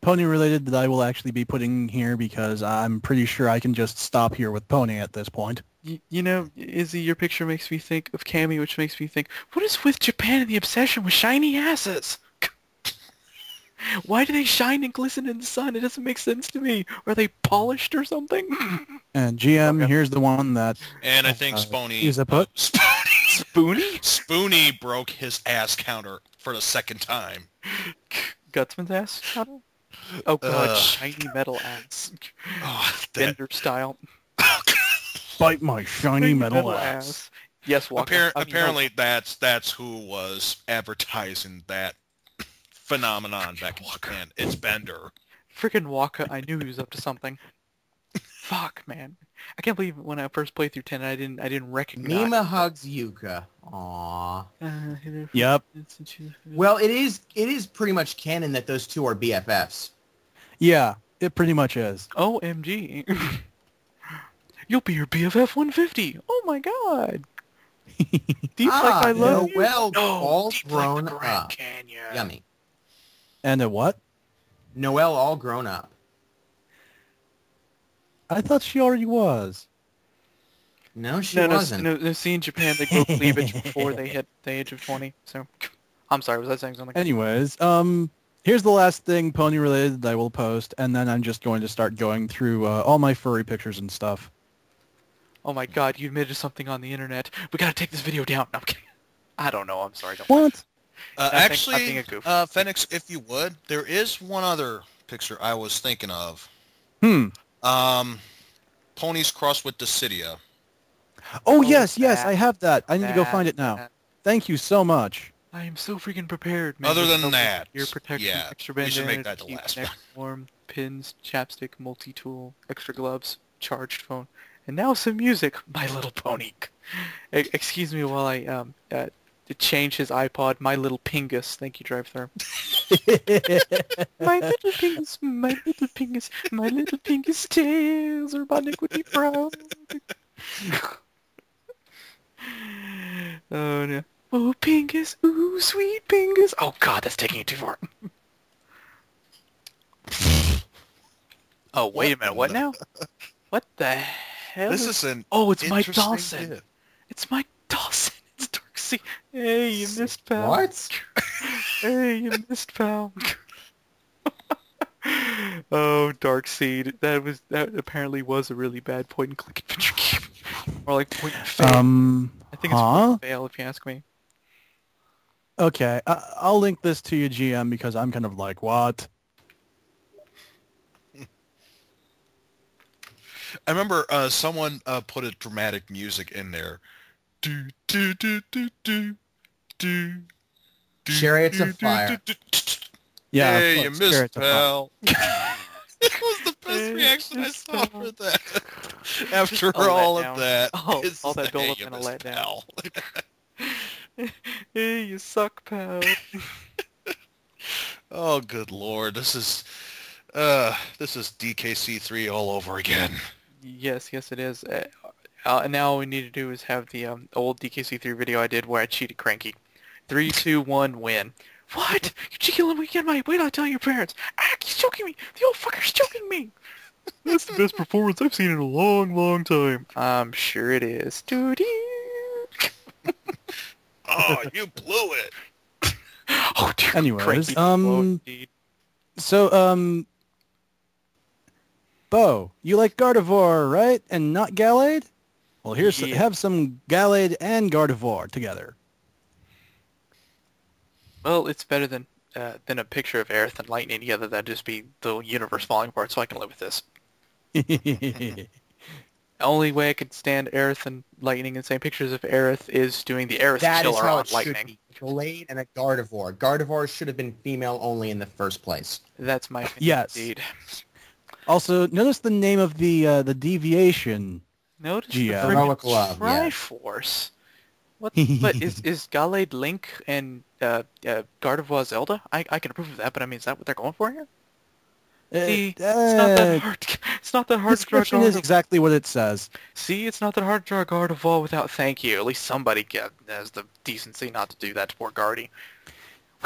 Pony related, that I will actually be putting here because I'm pretty sure I can just stop here with Pony at this point. You know, Izzy, your picture makes me think of Cammy, which makes me think, what is with Japan and the obsession with shiny asses? Why do they shine and glisten in the sun? It doesn't make sense to me. Are they polished or something? And GM, here's the one that... And I think Spony... Is it put? Spoonie? Spoonie broke his ass counter for the second time. Gutsman's ass counter? Oh god, shiny metal ass. Bender style. Bite my shiny metal ass. Yes, Walker. Apparently that's who was advertising that phenomenon back in Japan. It's Bender. Freaking Waka, I knew he was up to something. Fuck, man. I can't believe when I first played through 10 I didn't recognize. Mima hugs Yuka. Aww. Yep. Well, it is pretty much canon that those two are BFFs. Yeah, it pretty much is. OMG. You'll be your BFF 150. Oh my god. Deep like I love you. Well, No, all deep grown like the Grand up. Canyon. Yummy. And a what? Noelle all grown up. I thought she already was. No, she wasn't. No, see in Japan they grow cleavage before they hit the age of 20. So, I'm sorry, was I saying something? Anyways, here's the last thing pony related that I will post, and then I'm just going to start going through all my furry pictures and stuff. Oh my god, you admitted something on the internet. We gotta take this video down. No, I'm kidding. I don't know, I'm sorry. What? Actually, I'm being a goof. Phoenix, if you would, there is one other picture I was thinking of. Ponies crossed with Dissidia. Oh, yes, I have that. I need to go find it now. Thank you so much. I am so freaking prepared, man. Other than that, ear protection, yeah, extra we should make bandana, that the last one. warm, pins, chapstick, multi-tool, extra gloves, charged phone, and now some music. My Little Pony. Excuse me while I change his iPod. My Little Pingus. Thank you, drive-thru. My little pingus, my little pingus, my little pingus tails are about iniquity proud. Oh no. Oh pingus, ooh sweet pingus. Oh god, that's taking it too far. Oh wait a minute, what now? What the hell? This is an Oh, it's Mike interesting Dawson. gift. It's Mike Dawson. It's Darkseid. Hey, you missed, pal. What? Hey, you missed, pal. Oh, Darkseid. That apparently was a really bad point and click adventure game. Or like point and fail. I think it's point and fail if you ask me. Okay, I'll link this to you, GM, because I'm kind of like, what? I remember someone put a dramatic music in there. Do do do do do do. Chariots of Fire. Yeah, hey, you missed, Chariots of Fire. pal. It was the best reaction I saw for that. After all of that, it's all that hey, build-up you and a missed, letdown. pal. Hey, you suck, pal. Oh, good lord! This is DKC3 all over again. Yes, it is. And now all we need to do is have the old DKC3 video I did where I cheated Cranky. 3, 2, 1, win. What? You cheeky little weekend, mate. Wait till I tell your parents. Ah, he's choking me. The old fucker's choking me. That's the best performance I've seen in a long, long time. I'm sure it is. Doo-doo. Oh, you blew it. Oh, dude. Anyways, Cranky. Oh, indeed. so, Bo, you like Gardevoir, right? And not Gallade? Well, have some Gallade and Gardevoir together. Well, it's better than a picture of Aerith and Lightning together. That'd just be the universe falling apart, so I can live with this. The only way I could stand Aerith and Lightning in the same picture is if Aerith is doing the Aerith That is killer how on it should Lightning. be. Gallade and a Gardevoir. Gardevoir should have been female only in the first place. That's my opinion, Yes. indeed. Also, notice the name of the deviation. Notice GM. the Heroic friggin' love, yes. Triforce. What? But is Gallade Link and Gardevoir Zelda? I can approve of that, but I mean, is that what they're going for here? See, it's not that hard. It's not that hard to draw Description is exactly what it says. See, it's not that hard to draw Gardevoir without thank you. At least somebody has the decency not to do that to poor Guardy.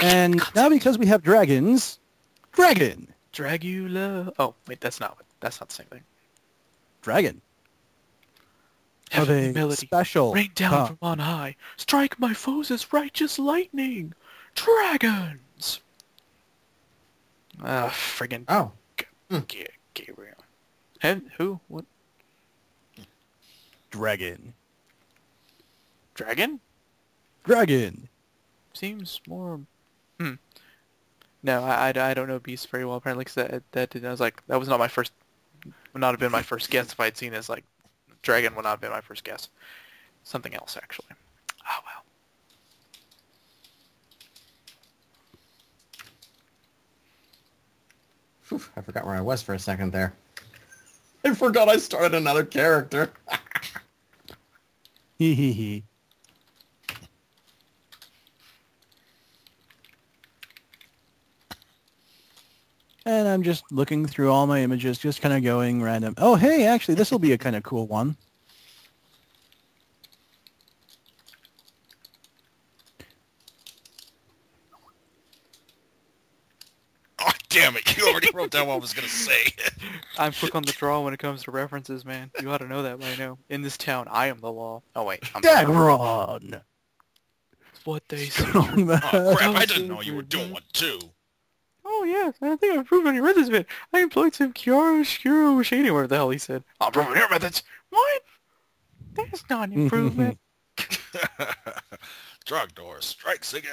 And now because we have dragons, Dragon. Dragula. Oh, wait, that's not the same thing. Dragon. Of Heavenly a melody, special rain down from on high, strike my foes as righteous lightning. Dragons. Friggin' Oh. Gabriel. Who? What? Dragon. Dragon? Dragon. Seems more... No, I don't know Beast very well, apparently, because that did, I was like, that was not my first... would not have been my first guess if I had seen it as, like, Dragon would not have been my first guess. Something else, actually. Oh, well. Whew, I forgot where I was for a second there. I forgot I started another character. Hee hee hee. And I'm just looking through all my images, just kind of going random. Oh, hey, actually, this will be a kind of cool one. Oh, damn it. You already wrote down what I was going to say. I'm quick on the draw when it comes to references, man. You ought to know that by now. In this town, I am the law. Oh, wait. Dagron! What they say. Oh, crap. I didn't know you were doing one, too. Oh, yes. I think I've proven your methods, man. I employed some Chiaro shading, whatever the hell he said. I'll prove your methods. What? That's not an improvement. Trogdor strikes again.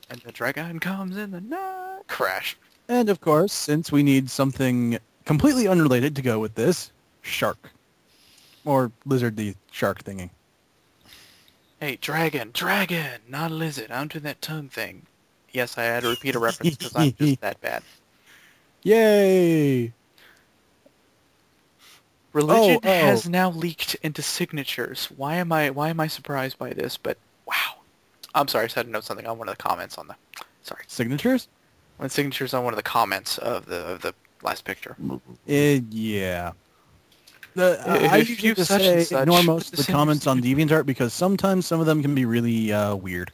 And the dragon comes in the night. Crash. And of course, since we need something completely unrelated to go with this, shark. Or lizard the shark thingy. Hey, dragon, not lizard. I'm doing that tongue thing. Yes, I had to repeat a reference because I'm just that bad. Yay! Religion has now leaked into signatures. Why am I surprised by this? But wow. I'm sorry, I just had to note something on one of the comments on the... Sorry. Signatures? One signatures on one of the comments of the last picture. Yeah. I usually just say ignore most of the comments on DeviantArt because sometimes some of them can be really weird.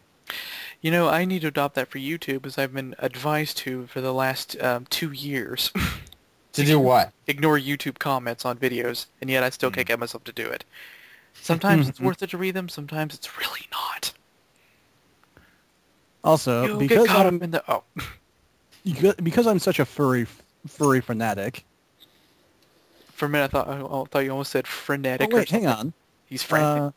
You know, I need to adopt that for YouTube as I've been advised to for the last 2 years. To do what? Ignore YouTube comments on videos, and yet I still can't get myself to do it. Sometimes it's worth it to read them, sometimes it's really not. Also, You'll because get caught I'm up in the... because I'm such a furry fanatic. For a minute, I thought you almost said frenetic. Oh, wait, hang on. He's frantic.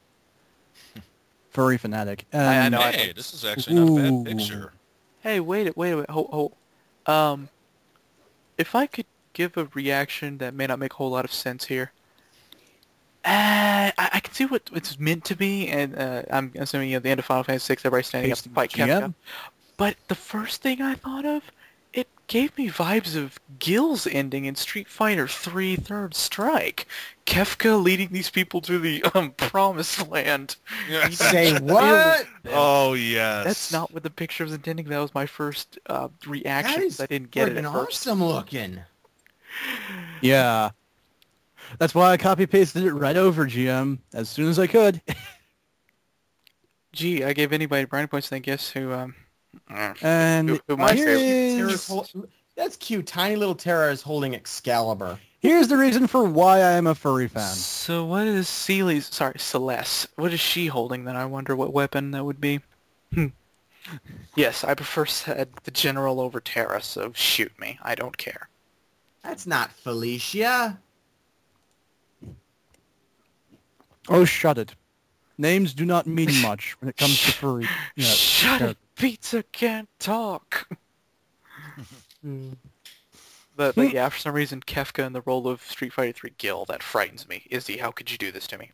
Furry fanatic. I know. Hey, this is actually not a bad picture. Hey, wait. Hold. If I could give a reaction that may not make a whole lot of sense here. I can see what it's meant to be, and I'm assuming at the end of Final Fantasy VI, everybody's standing up to fight Kefka. But the first thing I thought of, it gave me vibes of Gil's ending in Street Fighter 3 Third Strike. Kefka leading these people to the promised land. Yes. Say what? Oh, yes. That's not what the picture was intending. That was my first reaction. I didn't get it at first. Awesome looking. Yeah. That's why I copy-pasted it right over, GM, as soon as I could. Gee, I gave anybody brownie points, I guess, who And might That's cute. Tiny little Terra is holding Excalibur. Here's the reason for why I am a furry fan. So what is Celeste, what is she holding then? I wonder what weapon that would be. Yes, I prefer the general over Terra, so shoot me. I don't care. That's not Felicia. Oh, shut it. Names do not mean much when it comes to furry. Yeah, Shut up, pizza can't talk. But yeah, for some reason, Kefka in the role of Street Fighter 3 Gil, that frightens me. Izzy, how could you do this to me?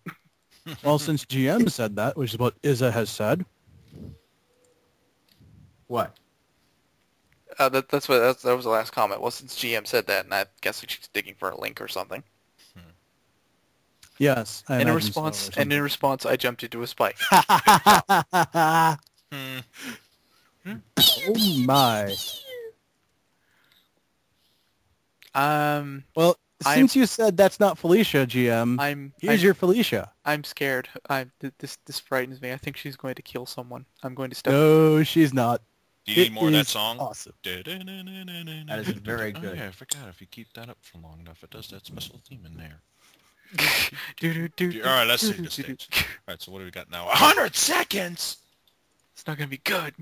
Well, since GM said that, which is what Izza has said. What? That was the last comment. Well, since GM said that, and I guess she's digging for a link or something. Yes. In response, I jumped into a spike. Oh my. Well, since you said that's not Felicia, GM, here's your Felicia. I'm scared. This frightens me. I think she's going to kill someone. I'm going to step. No, she's not. Do you need more of that song? Awesome. That is very good. Oh, yeah, I forgot. If you keep that up for long enough, it does that special theme in there. All right, let's see the stage. All right, so what do we got now? 100 seconds! It's not gonna be good.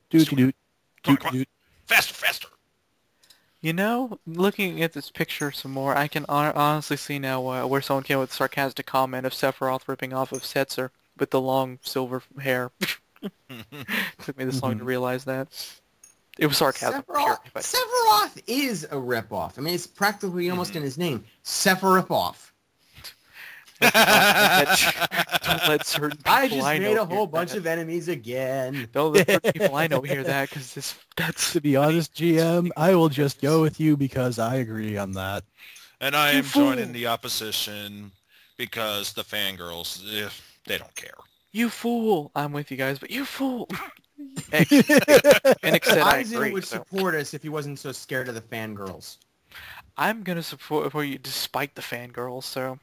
Doot. Come on. Faster. You know, looking at this picture some more, I can honestly see now where someone came with a sarcastic comment of Sephiroth ripping off of Setzer with the long silver hair. Took me this long to realize that. It was sarcasm. Sephiroth is a ripoff. I mean, it's practically almost in his name. Sephiroth. Don't let certain people I just made a whole bunch of enemies again. Don't let certain people I know hear that, because that's... To be honest, GM, I will just go with you because I agree on that. And I am joining the opposition because the fangirls, they don't care. You fool! I'm with you guys, but you fool! Phoenix said I agree, would support us if he wasn't so scared of the fangirls. I'm gonna support you despite the fangirls, so...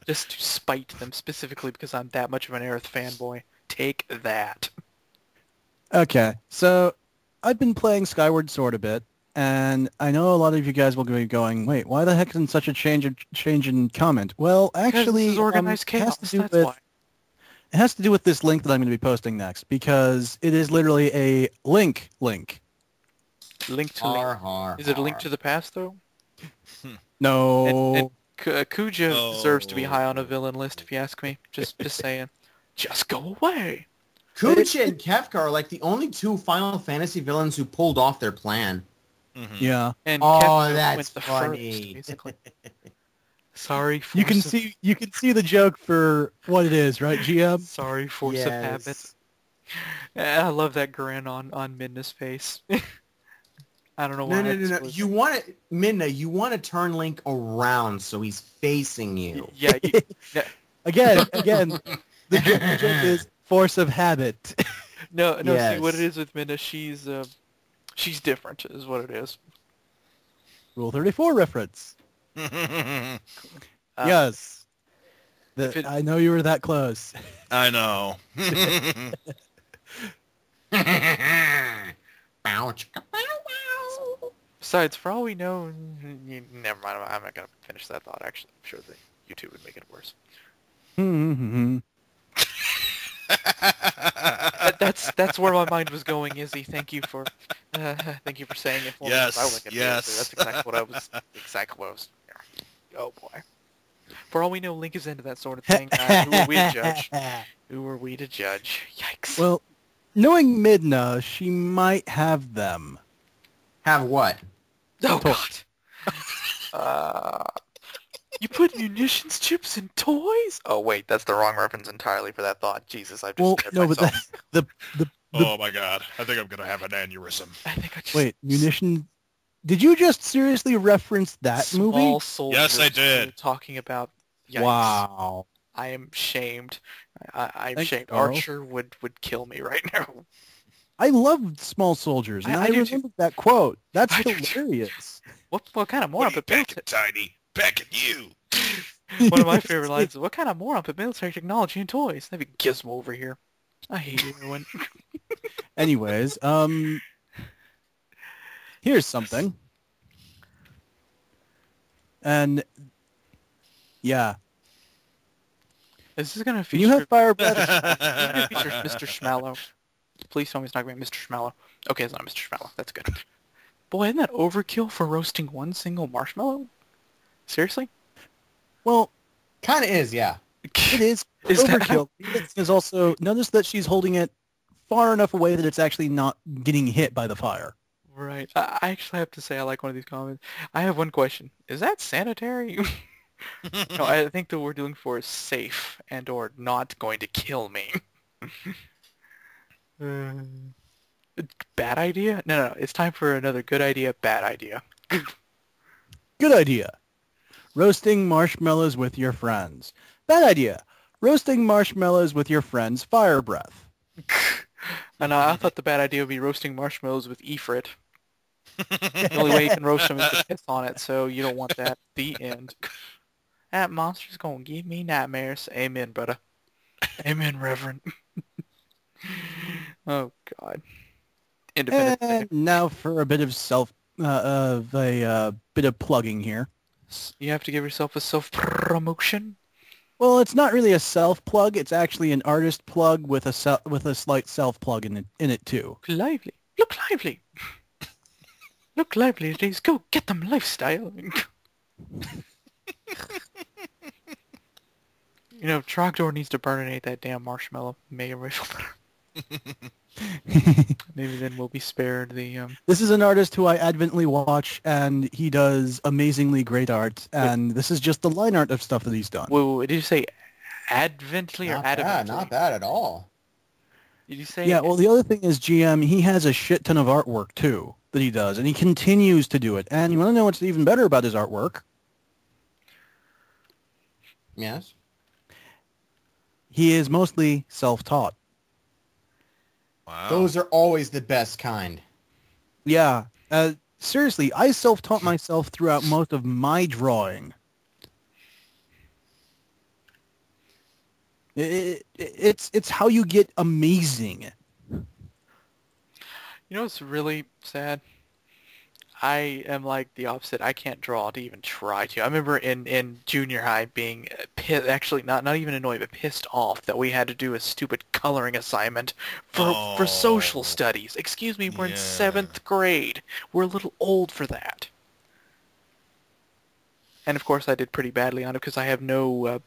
Just to spite them specifically because I'm that much of an Aerith fanboy. Take that. Okay, so I've been playing Skyward Sword a bit, and I know a lot of you guys will be going, wait, why the heck isn't such a change in comment? Well, actually, this is organized chaos, that's why. It has to do with this link that I'm going to be posting next, because it is literally a link. Link to link. Is it a link to the past, though? No. And Kuja deserves to be high on a villain list, if you ask me. Just saying. Just go away. Kuja and Kefka are like the only two Final Fantasy villains who pulled off their plan. Mm-hmm. Yeah. And Kefka that's went the funny. first, basically. Sorry, you can see the joke for what it is, right, GM? Sorry, force of habit. I love that grin on Midna's face. I don't know why. No. You want to, Midna, you want to turn Link around so he's facing you. Yeah. Again, the joke is force of habit. No. Yes. See what it is with Midna. She's different, is what it is. Rule 34 reference. Yes. I know you were that close. I know. Besides, for all we know, never mind. I'm not gonna finish that thought. Actually, I'm sure the YouTube would make it worse. That's where my mind was going, Izzy. Thank you for saying it for me. Yes. That's exactly what I was. Yeah. Oh boy. For all we know, Link is into that sort of thing. Who are we to judge? Who are we to judge? Yikes. Well, knowing Midna, she might have them. Have what? Oh God. You put munitions chips in toys? Oh wait, that's the wrong reference entirely for that thought. Jesus, I just myself. But oh my God, I think I'm gonna have an aneurysm. I think I just... Wait, munition? Did you just seriously reference that movie? Small soldiers. Yes, I did. Talking about... Yikes. Wow. I am shamed. I'm Thanks, shamed. Carl. Archer would kill me right now. I love Small Soldiers, and I remember that quote. That's hilarious. What kind of moron put military... Tiny, back at you. One of my favorite lines is, what kind of moron put military technology in toys? That'd be Gizmo over here. I hate everyone. Anyways, here's something. And, yeah. Is this going to feature... You have fire breath. Feature Mr. Schmallow. Please tell me it's not going to be Mr. Schmallow. Okay, it's not Mr. Schmallow. That's good. Boy, isn't that overkill for roasting one single marshmallow? Seriously? Well, kind of is, yeah. It is overkill. Because also, notice that she's holding it far enough away that it's actually not getting hit by the fire. Right. I actually have to say I like one of these comments. I have one question. Is that sanitary? No, I think that what we're doing for is safe and or not going to kill me. Bad idea? No. It's time for another good idea, bad idea. Good idea. Roasting marshmallows with your friends. Bad idea. Roasting marshmallows with your friends' fire breath. And I thought the bad idea would be roasting marshmallows with Ifrit. The only way you can roast them is to piss on it, so you don't want that. The end. That monster's gonna give me nightmares. Amen, brother. Amen, Reverend. Oh God. Independent. And now for a bit of bit of plugging here. You have to give yourself a self-promotion. Well, it's not really a self plug. It's actually an artist plug with a slight self plug in it too. Look lively. Look lively. Look lively, ladies. Go get them lifestyle. You know, Trogdor needs to burninate that damn marshmallow. Make it feel better. Maybe then we'll be spared the This is an artist who I advently watch, and he does amazingly great art. And this is just the line art of stuff that he's done. Wait, did you say advently or adamantly? Not bad at all. Did you say? Yeah, well, the other thing is, GM, he has a shit ton of artwork, too, that he does, and he continues to do it. And you want to know what's even better about his artwork? Yes. He is mostly self-taught. Wow. Those are always the best kind. Yeah. Seriously, I self-taught myself throughout most of my drawing. It's how you get amazing. You know what's really sad? I am like the opposite. I can't draw to even try to. I remember in junior high being actually not even annoyed, but pissed off that we had to do a stupid coloring assignment for social studies. Excuse me, we're in 7th grade. We're a little old for that. And of course I did pretty badly on it because I have no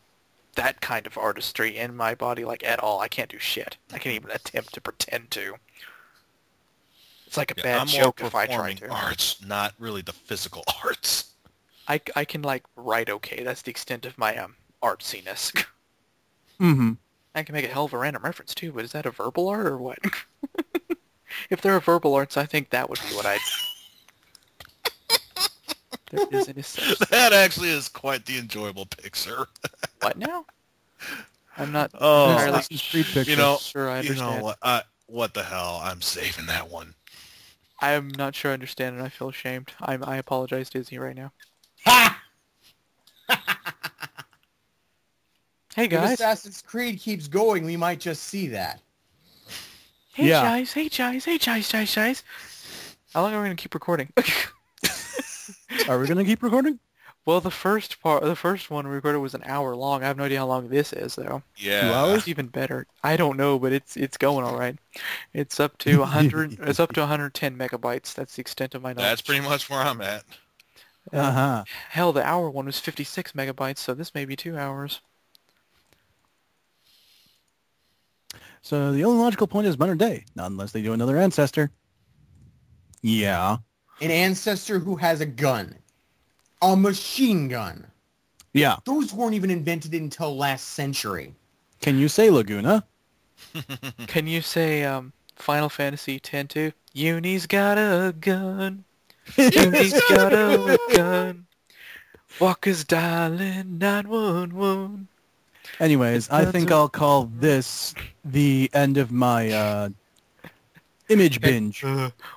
that kind of artistry in my body like at all. I can't do shit. I can't even attempt to pretend to. It's like a bad joke if I try to. Arts, not really the physical arts. I can like write okay. That's the extent of my artsiness. Mm-hmm. I can make a hell of a random reference too, but is that a verbal art or what? If there are verbal arts, I think that would be what I'd... There isn't a such thing. That actually is quite the enjoyable picture. What now? I'm not Oh, entirely you know, sure I understand. You know what? What the hell? I'm saving that one. I'm not sure I understand and I feel ashamed. I apologize, Disney, right now. Ha! Hey If guys. Assassin's Creed keeps going, we might just see that. Hey Yeah. guys. Hey guys. Hey guys. How long are we gonna keep recording? Are we going to keep recording? Well, the first one we recorded was an hour long. I have no idea how long this is, though. Yeah. 2 hours? It's even better. I don't know, but it's going all right. It's up to 100. It's up to 110 megabytes. That's the extent of my knowledge. That's pretty much where I'm at. Uh-huh. Hell, the hour one was 56 megabytes, so this may be 2 hours. So the only logical point is modern day, not unless they do another ancestor. Yeah. An ancestor who has a gun. A machine gun. Yeah. Those weren't even invented until last century. Can you say Laguna? Can you say Final Fantasy X-2? Uni's got a gun. Uni's got a gun. Walker's dialing 911. Anyways, I think I'll call this the end of my image binge.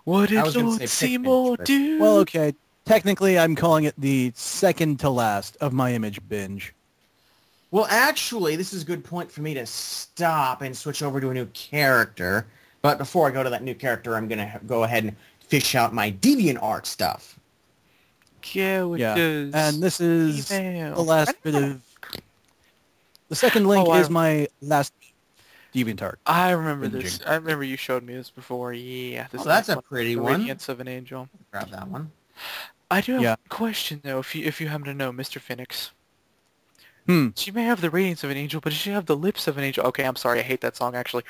What I did was gonna Lord say Seymour picnic, do? Well, okay. Technically, I'm calling it the second to last of my image binge. Well, actually, this is a good point for me to stop and switch over to a new character. But before I go to that new character, I'm going to go ahead and fish out my DeviantArt stuff. Characters. And this is Email. the last bit of... The second link Oh, is my last DeviantArt. I remember Binging. this. I remember you showed me this before. Yeah, this Oh, that's is a pretty the one. Radiance of an Angel. Grab that one. I do have Yeah. a question though, if you happen to know, Mr. Phoenix. Hmm. She may have the radiance of an angel, but does she have the lips of an angel? Okay, I'm sorry, I hate that song actually.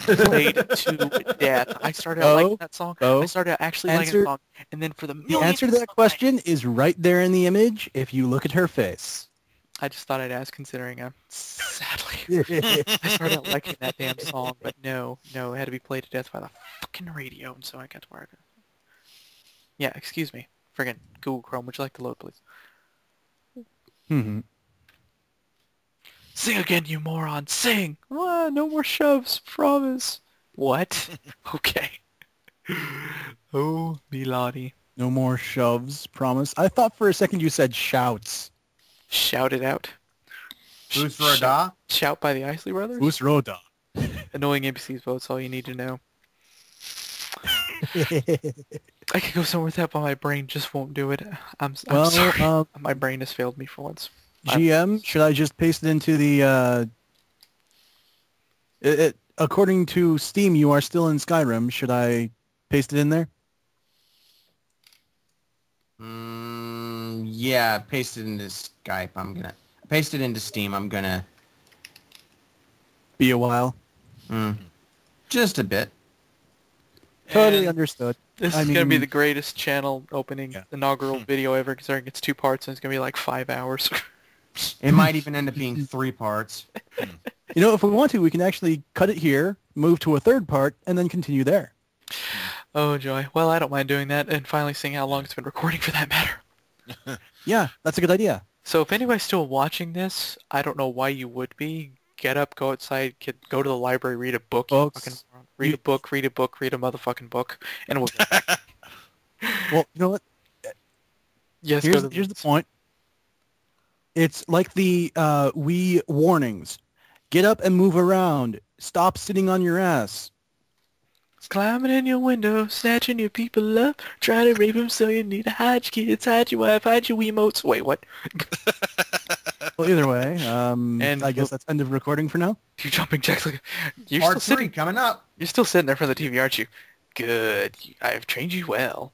Played to death. I started out liking that song. I started out actually liking the song, and then for the The answer to that question is right there in the image if you look at her face. I just thought I'd ask, considering sadly I started out liking that damn song, but no, it had to be played to death by the fucking radio, and so I got to where I could. Yeah, excuse me. Friggin' Google Chrome, would you like to load, please? Mm-hmm. Sing again, you moron! Sing! No more shoves, promise. What? Okay. Oh, Milady. No more shoves, promise. I thought for a second you said shouts. Shout it out. Who's for a da? Shout by the Isley Brothers? Who's Rhoda? Annoying NPCs votes, all you need to know. I could go somewhere with that, but my brain just won't do it. I'm sorry. My brain has failed me for once. GM, should I just paste it into the... according to Steam, you are still in Skyrim. Should I paste it in there? Yeah, paste it into Skype. I'm gonna paste it into Steam. I'm gonna Be a while. Just a bit. Totally And understood. This is going to be the greatest channel opening inaugural video ever, considering it's 2 parts and it's going to be like 5 hours. It might even end up being 3 parts. You know, if we want to, we can actually cut it here, move to a 3rd part, and then continue there. Oh, joy. Well, I don't mind doing that and finally seeing how long it's been recording for that matter. Yeah, that's a good idea. So if anybody's still watching this, I don't know why you would be. Get up, go outside, go to the library, read a book. Books. Read a book, read a motherfucking book, and we'll get back. Well, you know what? Yes, here's the point. It's like the Wii warnings. Get up and move around. Stop sitting on your ass. Climbing in your window, snatching your people up, trying to rape them so you need to hide your kids, hide your wife, hide your Wiimotes. Wait, what? Well, either way, and I guess that's end of recording for now. You jumping jacks like you're Part still 3 sitting. coming up. You're still sitting there in front of the TV, aren't you? Good. I've trained you well.